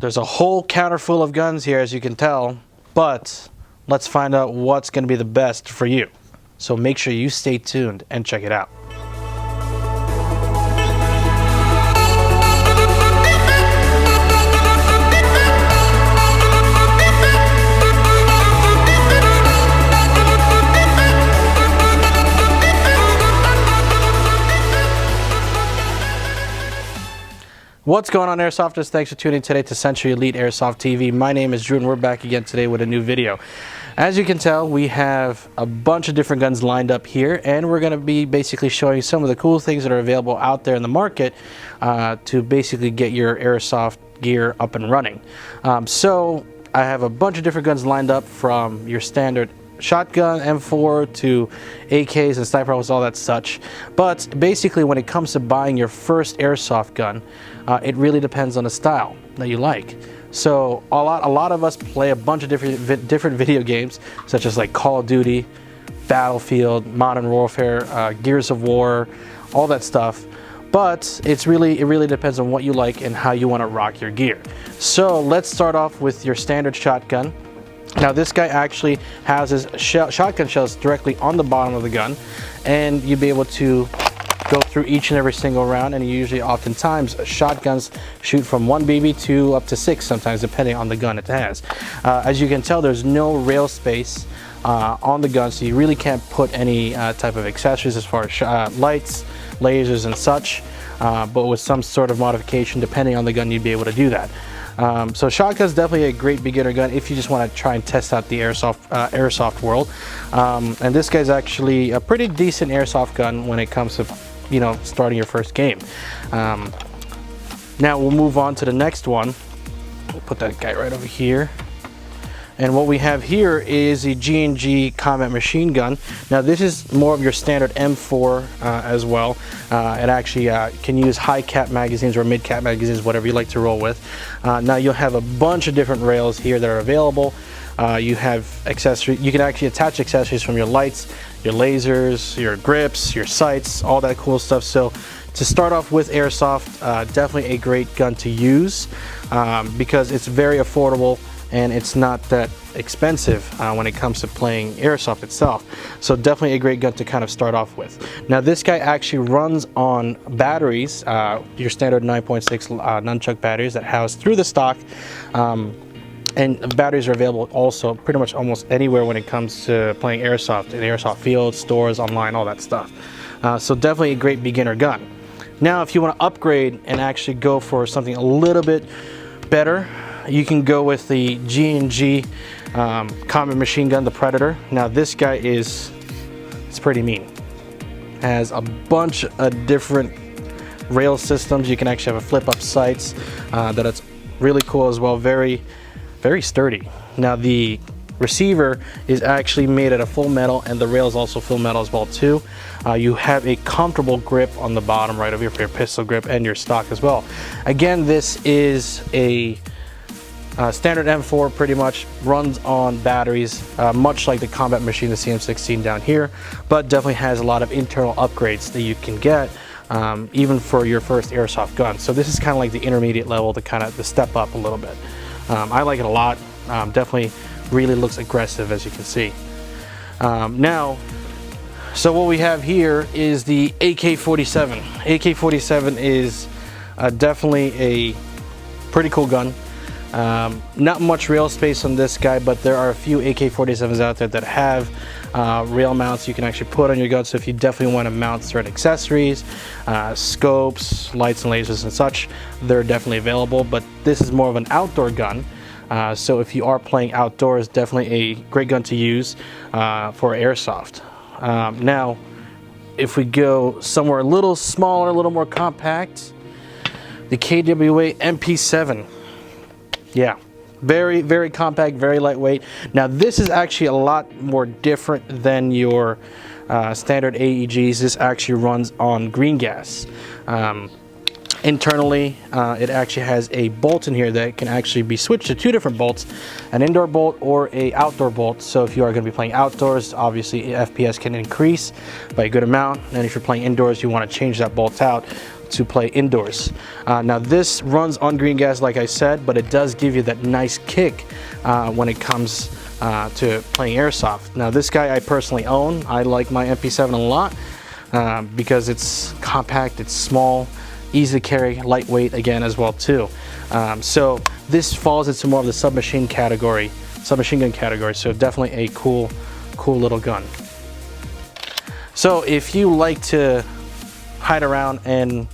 There's a whole counter full of guns here, as you can tell, but let's find out what's going to be the best for you. So make sure you stay tuned and check it out. What's going on, Airsofters? Thanks for tuning in today to Century Elite Airsoft TV. My name is Drew and we're back again today with a new video. As you can tell, we have a bunch of different guns lined up here, and we're going to be basically showing some of the cool things that are available out there in the market to basically get your Airsoft gear up and running. So I have a bunch of different guns lined up, from your standard shotgun, M4, to AKs and sniper rifles, all that such. But basically, when it comes to buying your first airsoft gun, it really depends on the style that you like. So a lot of us play a bunch of different video games, such as like Call of Duty, Battlefield, Modern Warfare, Gears of War, all that stuff. But it really depends on what you like and how you want to rock your gear. So let's start off with your standard shotgun. Now this guy actually houses shotgun shells directly on the bottom of the gun, and you'll be able to go through each and every single round, and oftentimes shotguns shoot from 1 BB to up to 6 sometimes, depending on the gun it has. As you can tell, there's no rail space on the gun, so you really can't put any type of accessories as far as lights, lasers and such, but with some sort of modification depending on the gun, you'd be able to do that. So shotgun is definitely a great beginner gun if you just want to try and test out the airsoft world. And this guy's actually a pretty decent airsoft gun when it comes to, you know, starting your first game. Now we'll move on to the next one. We'll put that guy right over here. And what we have here is the G&G Combat Machine Gun. Now this is more of your standard M4 as well. It actually can use high cap magazines or mid cap magazines, whatever you like to roll with. Now you'll have a bunch of different rails here that are available. You have accessories. You can actually attach accessories from your lights, your lasers, your grips, your sights, all that cool stuff. So to start off with airsoft, definitely a great gun to use because it's very affordable and it's not that expensive when it comes to playing airsoft itself. So definitely a great gun to kind of start off with. Now this guy actually runs on batteries, your standard 9.6 nunchuck batteries that house through the stock. And batteries are available also pretty much almost anywhere when it comes to playing airsoft, in airsoft fields, stores, online, all that stuff. So definitely a great beginner gun. Now if you want to upgrade and actually go for something a little bit better, you can go with the G&G Combat Machine Gun, the Predator. Now this guy it's pretty mean. Has a bunch of different rail systems. You can actually have a flip up sights that's really cool as well. Very sturdy. Now the receiver is actually made out of full metal, and the rail is also full metal as well too. You have a comfortable grip on the bottom right over here for your pistol grip and your stock as well. Again, this is a standard M4, pretty much runs on batteries, much like the Combat Machine, the CM16 down here, but definitely has a lot of internal upgrades that you can get even for your first airsoft gun. So this is kind of like the intermediate level, to step up a little bit. I like it a lot. Definitely really looks aggressive, as you can see. Now, so what we have here is the AK-47. AK-47 is definitely a pretty cool gun. Not much rail space on this guy, but there are a few AK-47s out there that have rail mounts you can actually put on your gun. So if you definitely want to mount certain accessories, scopes, lights and lasers and such, they're definitely available. But this is more of an outdoor gun. So if you are playing outdoors, definitely a great gun to use for airsoft. Now, if we go somewhere a little smaller, a little more compact, the KWA MP7. Yeah, very compact, very lightweight. Now this is actually a lot more different than your standard AEGs. This actually runs on green gas. Internally, it actually has a bolt in here that can actually be switched to 2 different bolts, an indoor bolt or a outdoor bolt. So if you are going to be playing outdoors, obviously FPS can increase by a good amount, and if you're playing indoors, you want to change that bolt out to play indoors. Now this runs on green gas like I said, but it does give you that nice kick when it comes to playing airsoft. Now this guy I personally own. I like my MP7 a lot because it's compact, it's small, easy to carry, lightweight again as well too. So this falls into more of the submachine gun category, so definitely a cool little gun. So if you like to hide around and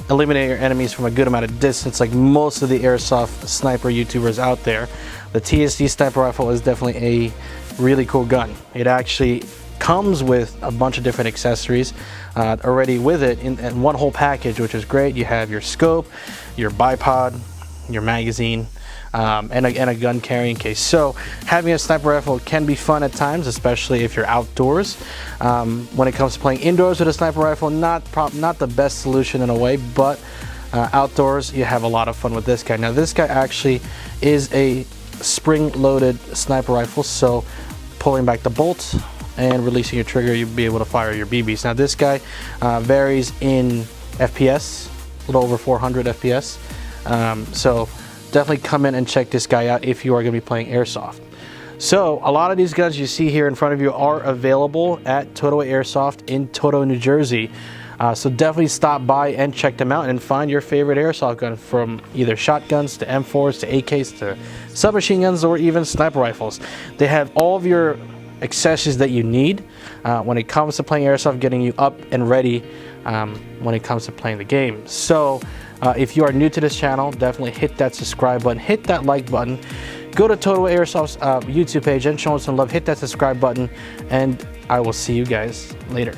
eliminate your enemies from a good amount of distance, like most of the airsoft sniper YouTubers out there, the TSD sniper rifle is definitely a really cool gun. It actually comes with a bunch of different accessories already with it in one whole package, which is great. You have your scope, your bipod, your magazine, and a gun carrying case. So having a sniper rifle can be fun at times, especially if you're outdoors. When it comes to playing indoors with a sniper rifle, not the best solution in a way, but outdoors you have a lot of fun with this guy. Now this guy actually is a spring-loaded sniper rifle, so pulling back the bolt and releasing your trigger, you'll be able to fire your BBs. Now this guy varies in FPS, a little over 400 FPS. So definitely come in and check this guy out if you are going to be playing airsoft. So a lot of these guns you see here in front of you are available at Totowa Airsoft in Totowa, New Jersey. So definitely stop by and check them out and find your favorite airsoft gun, from either shotguns to M4s to AKs to submachine guns or even sniper rifles. They have all of your accessories that you need when it comes to playing airsoft, getting you up and ready when it comes to playing the game. So if you are new to this channel, definitely hit that subscribe button, hit that like button, go to Totowa Airsoft's YouTube page and show us some love, hit that subscribe button, and I will see you guys later.